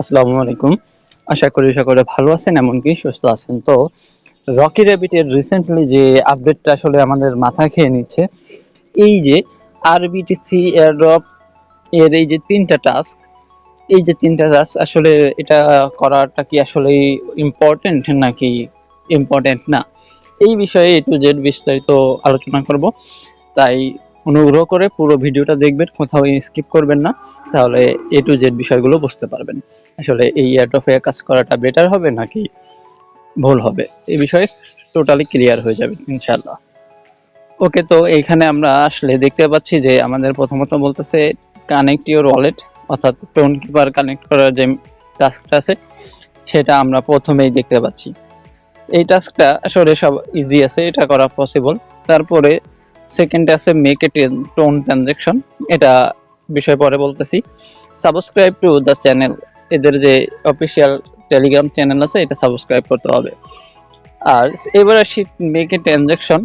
আসসালামু আলাইকুম। আশা করি সকলে ভালো আছেন, এমনকি সুস্থ আছেন। তো রকি র‍্যাবিটের রিসেন্টলি যে আপডেটটা আসলে আমাদের মাথা খেয়ে নিচ্ছে, এই যে আরবিটিসি এয়ারড্রপ এর এই যে ৩ টা টাস্ক, এই যে ৩ টা টাস্ক আসলে এটা করাটা কি আসলেই ইম্পোর্টেন্ট নাকি ইম্পোর্টেন্ট না? এই বিষয়ে A to Z বিস্তারিত আলোচনা করব। তাই অনুগ্রহ করে পুরো ভিডিওটা দেখবেন, কোথাও স্কিপ করবেন না। তাহলে A to Z বিষয়গুলো বুঝতে পারবেন। আসলে এই এয়ারড্রপে কাজ করাটা বেটার হবে নাকি ভুল হবে? এই বিষয়ে টোটালি ক্লিয়ার হয়ে যাবে ইনশাআল্লাহ। ওকে, তো এইখানে আমরা আসলে দেখতে পাচ্ছি যে আমাদের প্রথমত বলতেছে কানেক্ট ইউর ওয়ালেট, অর্থাৎ টোন কিপার কানেক্ট করার যে টাস্কটা আছে সেটা আমরা প্রথমেই দেখতে পাচ্ছি। এই টাস্কটা আসলে সব ইজি আছে, এটা করা পসিবল। তারপরে সেকেন্ডে আছে মেক এ টোন ট্রানজাকশন, এটা বিষয় পরে বলতেছি। সাবস্ক্রাইব টু দ্য চ্যানেল, এদের যে অফিসিয়াল টেলিগ্রাম চ্যানেল আছে এটা সাবস্ক্রাইব করতে হবে। আর এবার আসি মেক এ ট্রানজাকশন,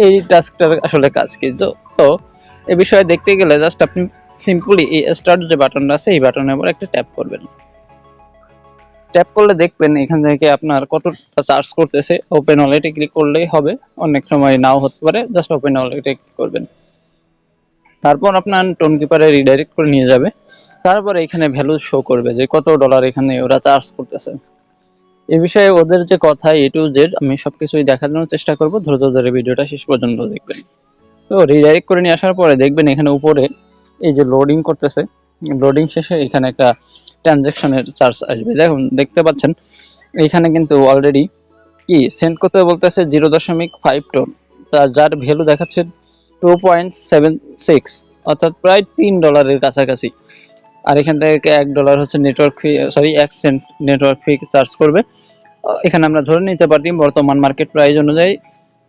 এই টাস্কটার আসলে কাজ কি? তো এই বিষয়ে দেখতে গেলে জাস্ট আপনি সিম্পলি এই স্টার্ট যে বাটনটা আছে এই বাটনের উপর একটা ট্যাপ করবেন। ট্যাপ করলে দেখবেন এখান থেকে আপনার কতটা চার্জ করতেছে। ওপেন ওয়ালেটে ক্লিক করলেই হবে, অনেক সময় নাও হতে পারে। জাস্ট ওপেন ওয়ালেটে ক্লিক করবেন, তারপর আপনার টোন কিপারে রিডাইরেক্ট করে নিয়ে যাবে। তারপরে এখানে ভ্যালু শো করবে যে কত ডলার এখানে ওরা চার্জ করতেছে। এই বিষয়ে ওদের যে কথা A to Z আমি সবকিছুই দেখানোর চেষ্টা করব, ধৈর্য ধরে ভিডিওটা শেষ পর্যন্ত দেখবেন। তো রিডাইরেক্ট করে নিয়ে আসার পরে দেখবেন এখানে উপরে এই যে লোডিং করতেছে, লোডিং শেষে এখানে একটা ট্রানজাকশনের চার্জ আসবে। দেখুন, দেখতে পাচ্ছেন এখানে কিন্তু অলরেডি কি সেন্ড করতে বলতেছে 0.5 টন, যার ভ্যালু দেখাচ্ছে 2.76, অর্থাৎ প্রায় $3 কাছাকাছি। আর এখান থেকে $1 হচ্ছে নেটওয়ার্ক ফি, সরি 1 সেন্ট নেটওয়ার্ক ফি চার্জ করবে। এখানে আমরা ধরে নিতে পারি বর্তমান মার্কেট প্রাইস অনুযায়ী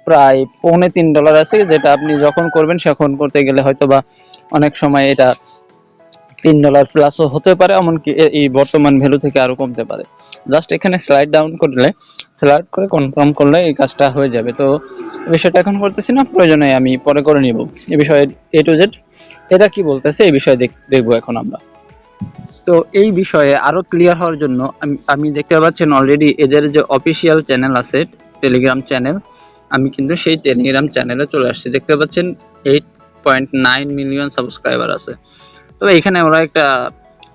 প্রায় $3.25 আছে, যেটা আপনি যখন করবেন সেখন করতে গেলে হয়তো বা অনেক সময় এটা $3 প্লাসও হতে পারে, এমনকি এই বর্তমান ভ্যালু থেকে আরো কমতে পারে। জাস্ট এখানে স্লাইড ডাউন করলে, স্লাইড করে কনফার্ম করলে এই কাজটা হয়ে যাবে। তো বিষয়টা এখন করতেছি না, প্রয়োজনে আমি পরে করে নিব। এই বিষয়ে A to Z এরা কি বলতেছে এই বিষয়ে দেখবো এখন আমরা। তো এই বিষয়ে আরো ক্লিয়ার হওয়ার জন্য আমি দেখতে পাচ্ছেন অলরেডি এদের যে অফিসিয়াল চ্যানেল আছে, টেলিগ্রাম চ্যানেল, আমি কিন্তু সেই টেলিগ্রাম চ্যানেলে চলে আসছি। দেখতে পাচ্ছেন 8.9 মিলিয়ন সাবস্ক্রাইবার আছে। তো এখানে ওরা একটা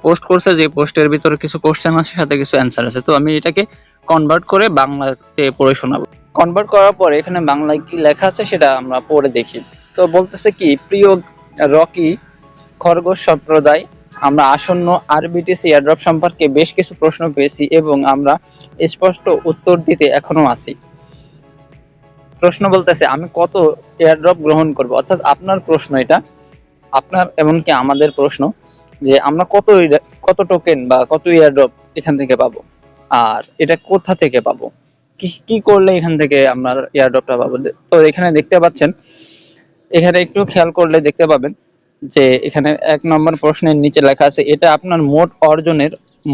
পোস্ট করছে, যে পোস্টের ভিতরে কিছু কোশ্চেন আছে, সাথে কিছু অ্যান্সার আছে। তো আমি এটাকে কনভার্ট করে বাংলাতে পড়ে শোনাবো। কনভার্ট করার পরে এখানে বাংলায় কি লেখা আছে সেটা আমরা পড়ে দেখি। তো বলতেছে কি, প্রিয় রকি খরগোশ সম্প্রদায়, আমরা আসন্ন আরবিটিসি এয়ারড্রপ সম্পর্কে বেশ কিছু প্রশ্ন পেয়েছি এবং আমরা স্পষ্ট উত্তর দিতে এখনো আছি। প্রশ্ন বলতেছে আমি কত এয়ারড্রপ গ্রহণ করব, অর্থাৎ আপনার প্রশ্ন এটা, আপনার এমনকি আমাদের প্রশ্ন, যে আমরা কত টোকেন বা কত এয়ারড্রপ এখান থেকে পাবো, আর এটা কোথা থেকে পাবো, কি করলে এখান থেকে আমরা এয়ারড্রপটা পাবো। তো এখানে দেখতে পাচ্ছেন, এখানে একটু খেয়াল করলে দেখতে পাবেন যে এখানে 1 নম্বর প্রশ্নের নিচে লেখা আছে এটা আপনার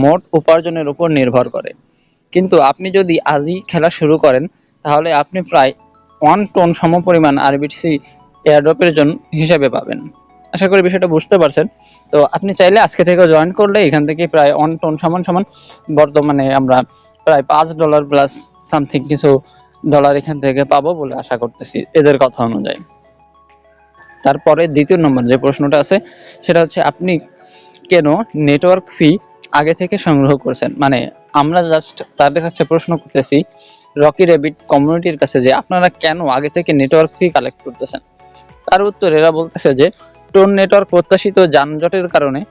মোট উপার্জনের উপর নির্ভর করে। কিন্তু আপনি যদি আজই খেলা শুরু করেন তাহলে আপনি প্রায় 1 টন সমপরিমাণ আরবিটিসি এয়ারড্রপের জন্য হিসাবে পাবেন। আশা করি বিষয়টা বুঝতে পারছেন। তো আপনি চাইলে আজকে থেকে জয়েন করলে এখান থেকে প্রায় 1 টন সমান বর্তমানে আমরা প্রায় $5 প্লাস সামথিং কিছু ডলার এখান থেকে পাবো বলে আশা করতেছি এদের কথা অনুযায়ী। তারপরে দ্বিতীয় নম্বর যে প্রশ্নটা আছে সেটা হচ্ছে আপনি কেন নেটওয়ার্ক ফি আগে থেকে সংগ্রহ করছেন। মানে আমরা জাস্ট তাদের কাছে প্রশ্ন করতেছি, রকি র‍্যাবিট কমিউনিটির কাছে, যে আপনারা কেন আগে থেকে নেটওয়ার্ক ফি কালেক্ট করতেছেন। তার উত্তর এরা বলতেছে যে টোন নেটওয়ার্ক প্রত্যাশিত যানজটের কারণে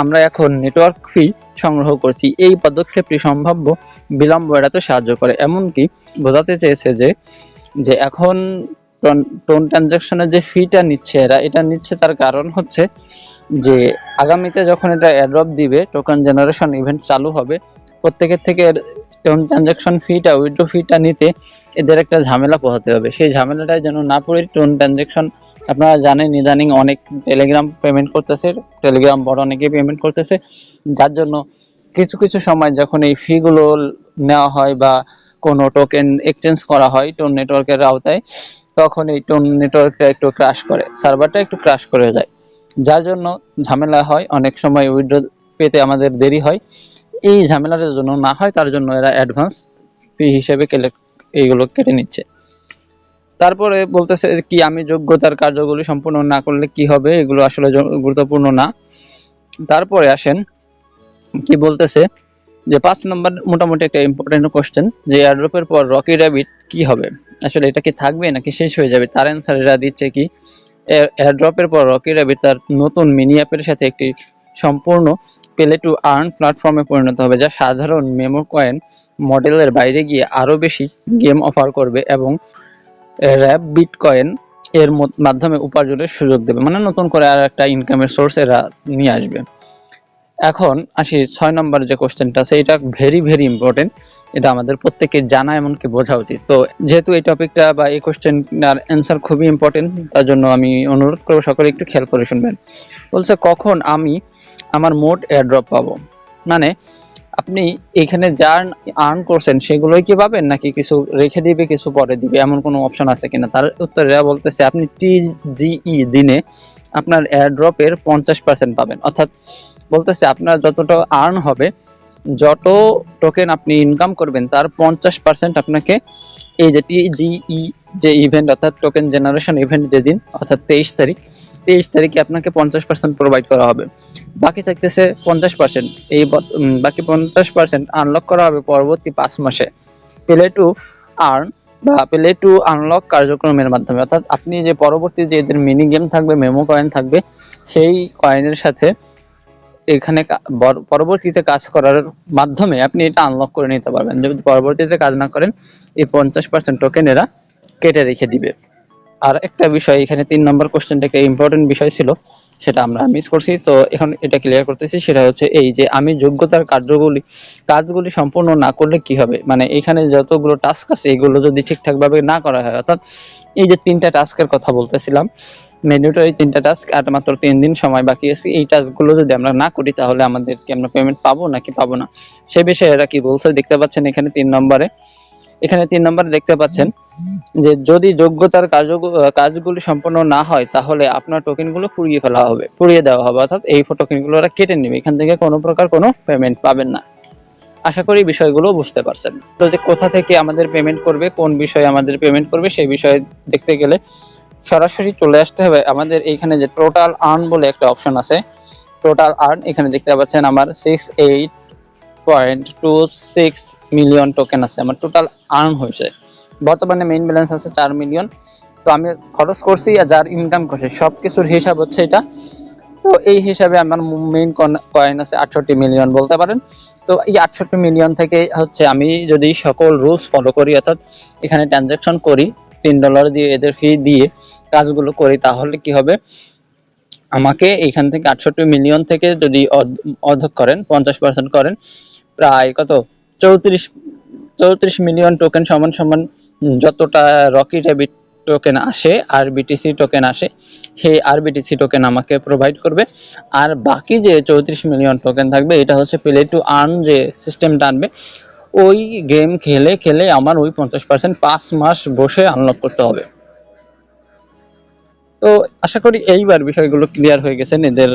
আমরা এখন নেটওয়ার্ক ফি সংগ্রহ করছি। এই পদক্ষেপটি সম্ভাব্য বিলম্ব এড়াতে সাহায্য করে। এমনকি বোঝাতে চেয়েছে যে এখন টোন ট্রানজাকশনের যে ফিটা নিচ্ছে এরা, এটা নিচ্ছে তার কারণ হচ্ছে যে আগামীতে যখন এটা এয়ারড্রপ দিবে, টোকেন জেনারেশন ইভেন্ট চালু হবে, প্রত্যেকের থেকে টোন ট্রানজাকশন ফিটা, উইথড্র ফিটা নিতে এদের একটা ঝামেলা পোহাতে হবে। সেই ঝামেলাটাই যেন না পড়ে টোন ট্রানজাকশন, আপনারা জানেন ইদানিং অনেক টেলিগ্রাম পেমেন্ট করতেছে, টেলিগ্রাম বড় অনেকে পেমেন্ট করতেছে, যার জন্য কিছু সময় যখন এই ফি গুলো নেওয়া হয় বা কোনো টোকেন এক্সচেঞ্জ করা হয় টোন নেটওয়ার্কের আওতায়, তখন এই টোন নেটওয়ার্কটা একটু ক্র্যাশ করে, সার্ভারটা একটু ক্র্যাশ করে যায়, যার জন্য ঝামেলা হয়, অনেক সময় উইথড্র পেতে আমাদের দেরি হয়। এই ঝামেলার জন্য না হয় তার জন্য এরা অ্যাডভান্স ফি হিসেবে এইগুলো কেটে নিচ্ছে। তারপরে বলতেছে কি আমি যোগ্যতার কার্যগুলি সম্পূর্ণ না করলে কি হবে, এগুলো আসলে গুরুত্বপূর্ণ না। তারপরে আসেন কি বলতেছে যে 5 নম্বর মোটামুটি একটা ইম্পর্টেন্ট কোশ্চেন, যে এয়ারড্রপের পর রকি র‍্যাবিট কি হবে, আসলে এটা কি থাকবে নাকি শেষ হয়ে যাবে। তার অ্যান্সার এরা দিচ্ছে কি এয়ারড্রপের পর রকি র‍্যাবিট তার নতুন মিনি অ্যাপের সাথে একটি সম্পূর্ণ প্লে টু আর্ন প্ল্যাটফর্মে পরিণত হবে, যা সাধারণ মেমো কয়েন মডেলের বাইরে গিয়ে আরো বেশি গেম অফার করবে এবং র্যাপ বিটকয়েন এর মাধ্যমে উপার্জনের সুযোগ দেবে, মানে নতুন করে আর একটা ইনকামের সোর্স এরা নিয়ে আসবে। এখন আসি 6 নম্বর যে কোশ্চেনটা আছে, এটা ভেরি ভেরি ইম্পর্টেন্ট, এটা আমাদের প্রত্যেকের জানা এমনকি বোঝা উচিত। তো যেহেতু এই টপিকটা বা এই কোশ্চেনটার অ্যান্সার খুবই ইম্পর্টেন্ট, তার জন্য আমি অনুরোধ করবো সকলে একটু খেয়াল করে শুনবেন। বলছে কখন আমি আমার মোট এয়ারড্রপ পাবো, মানে আপনি এখানে যা আর্ন করছেন সেগুলোই কি পাবেন নাকি কিছু রেখে দিবে কিছু পরে দিবে, এমন কোনো অপশন আছে কিনা। তার উত্তরে এরা বলতেছে আপনি টিজিই দিনে আপনার এয়ারড্রপের 50% পাবেন, অর্থাৎ বলতেছে আপনার যতটা আর্ন হবে, যত টোকেন আপনি ইনকাম করবেন তার 50% আপনাকে এই যে টিজিই যে ইভেন্ট অর্থাৎ টোকেন জেনারেশন ইভেন্ট যেদিন অর্থাৎ 23 তারিখে আপনাকে 50% প্রোভাইড করা হবে। বাকি থাকতেছে 50%, এই বাকি 50% আনলক করা হবে পরবর্তী 5 মাসে প্লে টু আর্ন বা প্লে টু আনলক কার্যক্রমের মাধ্যমে, অর্থাৎ আপনি যে পরবর্তী যে এদের মিনি গেম থাকবে, মেমো কয়েন থাকবে, সেই কয়েনের সাথে এখানে পরবর্তীতে কাজ করার মাধ্যমে আপনি এটা আনলক করে নিতে পারবেন। যদি পরবর্তীতে কাজ না করেন এই 50% টোকেন এরা কেটে রেখে দিবে। আর একটা বিষয় এখানে 3 নম্বর কোশ্চেনটা একটা ইম্পর্টেন্ট বিষয় ছিল, সেটা আমরা মিস করছি, তো এখন এটা ক্লিয়ার করতেছি। সেটা হচ্ছে এই যে আমি যোগ্যতার কাজগুলি সম্পূর্ণ না করলে কি হবে, মানে এখানে যতগুলো টাস্ক আছে এগুলো যদি ঠিকঠাক ভাবে না করা হয়, অর্থাৎ এই যে 3টা টাস্কের কথা বলতেছিলাম, ম্যান্ডেটরি 3টা টাস্ক আর মাত্র 3 দিন সময় বাকি আছে, এই টাস্কগুলো যদি আমরা না করি তাহলে আমাদেরকে আমরা পেমেন্ট পাবো নাকি পাবো না, সেই বিষয়ে এরা কি বলছে দেখতে পাচ্ছেন এখানে 3 নম্বরে। এখানে 3 নম্বরে দেখতে পাচ্ছেন যে যদি যোগ্যতার কাজগুলি সম্পন্ন না হয় তাহলে আপনার টোকেনগুলো পুড়িয়ে দেওয়া হবে, অর্থাৎ এই টোকেনগুলো ওরা কেটে নেবে, এখান থেকে কোনো প্রকার কোনো পেমেন্ট পাবেন না। আশা করি বিষয়গুলো বুঝতে পারছেন। তো যে কোথা থেকে আমাদের পেমেন্ট করবে, কোন বিষয়ে আমাদের পেমেন্ট করবে, সেই বিষয়ে দেখতে গেলে সরাসরি চলে আসতে হবে আমাদের এইখানে যে টোটাল আর্ন বলে একটা অপশন আছে। টোটাল আর্ন এখানে দেখতে পাচ্ছেন আমার 68.26 মিলিয়ন টোকেন আছে, আমার টোটাল আর্ন হয়েছে। বর্তমানে মেইন ব্যালেন্স আছে 4 মিলিয়ন। তো আমি খরচ করছি আর যার ইনকাম করছি সবকিছুর হিসাব হচ্ছে এটা। তো এই হিসাবে আমার মেইন কয়েন আছে 68 মিলিয়ন বলতে পারেন। তো এই 68 মিলিয়ন থেকে হচ্ছে আমি যদি সকল রুলস ফলো করি, অর্থাৎ এখানে ট্রানজাকশন করি, $3 দিয়ে এদের ফি দিয়ে কাজগুলো করি, তাহলে কি হবে, আমাকে এখান থেকে 68 মিলিয়ন থেকে যদি অর্ধেক করেন 50% করেন, প্রায় কত 34 মিলিয়ন টোকেন সমান সমান যতটা রকি র‍্যাবিট টোকেন আসে আর বিটিসি টোকেন আসে, সেই আরবিটিসি টোকেন আমাকে প্রোভাইড করবে। আর বাকি যে 34 মিলিয়ন টোকেন থাকবে এটা হচ্ছে প্লে টু আর্ন যে সিস্টেমটা আনবে, ওই গেম খেলে খেলে আমার ওই 50% 5 মাস বসে আনলক করতে হবে। তো আশা করি এইবার বিষয়গুলো ক্লিয়ার হয়ে গেছে, এদের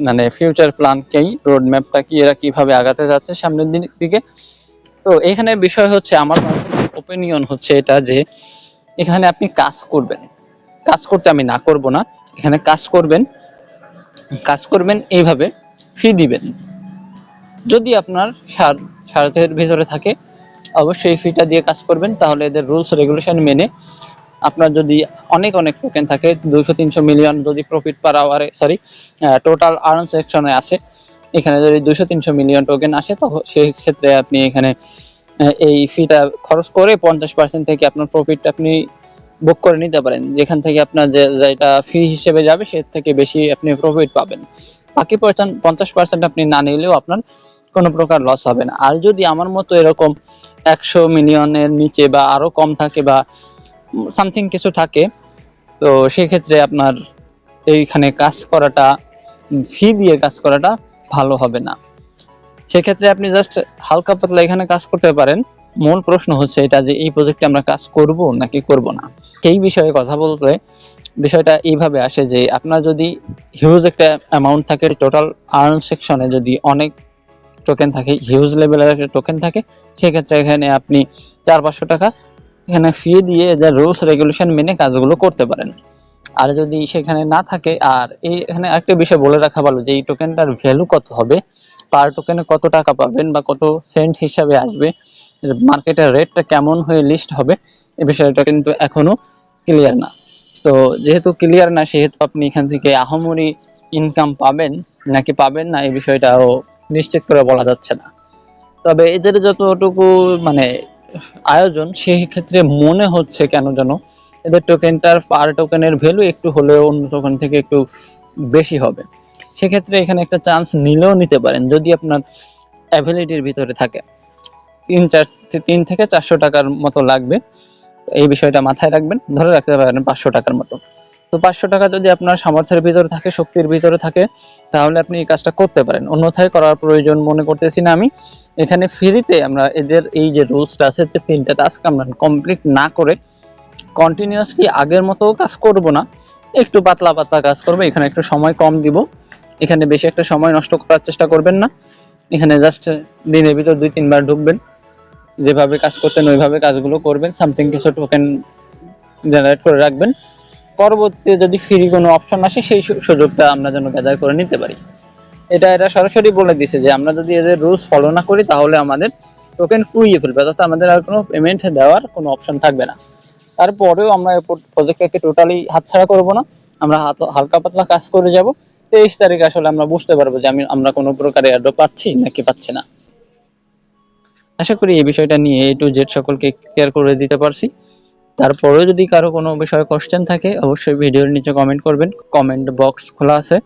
মানে ফিউচার প্ল্যান কি, রোড ম্যাপটা কি, এরা কিভাবে আগাতে যাচ্ছে সামনের দিকে। তো এখানে বিষয় হচ্ছে আমার ওপিনিয়ন হচ্ছে এটা যে এখানে আপনি কাজ করবেন, কাজ করতে আমি না করব না, এখানে কাজ করবেন এইভাবে, ফি দিবেন, যদি আপনার স্বার্থের ভিতরে থাকে অবশ্যই ফিটা দিয়ে কাজ করবেন, তাহলে এদের রুলস রেগুলেশন মেনে আপনার যদি অনেক টোকেন থাকে 200-300 মিলিয়ন যদি প্রফিট পার আওয়ারে টোটাল আর্ন সেকশনে আসে, এখানে যদি 200-300 মিলিয়ন টোকেন আসে তখন সেই ক্ষেত্রে আপনি এখানে এই ফিটা খরচ করে 50% থেকে আপনার প্রফিটটা আপনি বুক করে নিতে পারেন, যেখান থেকে আপনার যেটা ফি হিসেবে যাবে সে থেকে বেশি আপনি প্রফিট পাবেন। বাকি 50% আপনি না নিলেও আপনার কোনো প্রকার লস হবে না। আর যদি আমার মতো এরকম 100 মিলিয়নের নিচে বা আরো কম থাকে বা সামথিং কিছু থাকে, তো সেক্ষেত্রে আপনার এইখানে কাজ করাটা, ফি দিয়ে কাজ করাটা ভালো হবে না। সেক্ষেত্রে আপনি জাস্ট হালকা পাতলা এখানে কাজ করতে পারেন। মূল প্রশ্ন হচ্ছে এটা যে এই প্রজেক্টে আমরা কাজ করব নাকি করব না। সেই বিষয়ে কথা বলতে বিষয়টা এইভাবে আসে যে আপনার যদি হিউজ একটা অ্যামাউন্ট থাকে টোটাল আর্ন সেকশনে, যদি অনেক টোকেন থাকে, হিউজ লেভেলের একটা টোকেন থাকে, সেক্ষেত্রে এখানে আপনি 400-500 টাকা এখানে ফি দিয়ে এদের রুলস রেগুলেশন মেনে কাজগুলো করতে পারেন। আর যদি সেখানে না থাকে, আর এখানে একটা বিষয় বলে রাখা ভালো যে এই টোকেনটার ভ্যালু কত হবে, পার টোকেনে কত টাকা পাবেন বা কত সেন্ট হিসাবে আসবে, মার্কেটের রেটটা কেমন হয়ে লিস্ট হবে, এই বিষয়টা কিন্তু এখনো ক্লিয়ার না। তো যেহেতু ক্লিয়ার না, সেহেতু আপনি এখান থেকে আহামরি ইনকাম পাবেন নাকি পাবেন না এই বিষয়টাও নিশ্চিত করে বলা যাচ্ছে না। তবে এদের যতটুকু মানে আয়োজন, সেই ক্ষেত্রে মনে হচ্ছে কেন যেন এদের টোকেনটার পার টোকেনের ভ্যালু একটু হলেও অন্য টোকেন থেকে একটু বেশি হবে। সেক্ষেত্রে এখানে একটা চান্স নিলেও নিতে পারেন যদি আপনার অ্যাবিলিটির ভিতরে থাকে। 3 থেকে 400 টাকার মতো লাগবে, এই বিষয়টা মাথায় রাখবেন, ধরে রাখতে পারেন 500 টাকার মতো। তো 500 টাকা যদি আপনার সামর্থ্যের ভিতরে থাকে, শক্তির ভিতরে থাকে, তাহলে আপনি এই কাজটা করতে পারেন, অন্যথায় করার প্রয়োজন মনে করতেছি না আমি। এখানে ফ্রিতে আমরা এদের এই যে রুলসটা আছে, 3টা টাস্ক আমরা কমপ্লিট না করে কন্টিনিউয়াসলি আগের মতো কাজ করব না, একটু পাতলা পাতলা কাজ করব, এখানে একটু সময় কম দিব, এখানে বেশি একটা সময় নষ্ট করার চেষ্টা করবেন না। এখানে জাস্ট দিনের ভিতর 2-3 বার ঢুকবেন, যেভাবে কাজ করতেন ওইভাবে কাজগুলো করবেন, সামথিং কিছু টোকেন জেনারেট করে রাখবেন, পরবর্তীতে যদি ফ্রি কোনো অপশন আসে সেই সুযোগটা আমরা যেন গ্যাদার করে নিতে পারি। এটা সরাসরি বলে দিছে যে আমরা যদি এদের রুলস ফলো না করি তাহলে আমাদের টোকেন কুড়িয়ে ফেলবে, অর্থাৎ আমাদের আর কোনো পেমেন্ট দেওয়ার কোনো অপশন থাকবে না। তারপরেও আমরা এই প্রজেক্টটাকে টোটালি হাতছাড়া করব না, আমরা হালকা পাতলা কাজ করে যাব। 23 তারিখ আসলে আমরা বুঝতে পারবো যে আমরা কোনো প্রকার এয়ারড্রপ পাচ্ছি নাকি পাচ্ছি না। আশা করি এই বিষয়টা নিয়ে A to Z সকলকে ক্লিয়ার করে দিতে পারছি। তারপরেও যদি কারো কোনো বিষয়ে কোশ্চেন থাকে, অবশ্যই ভিডিওর নিচে কমেন্ট করবেন, কমেন্ট বক্স খোলা আছে।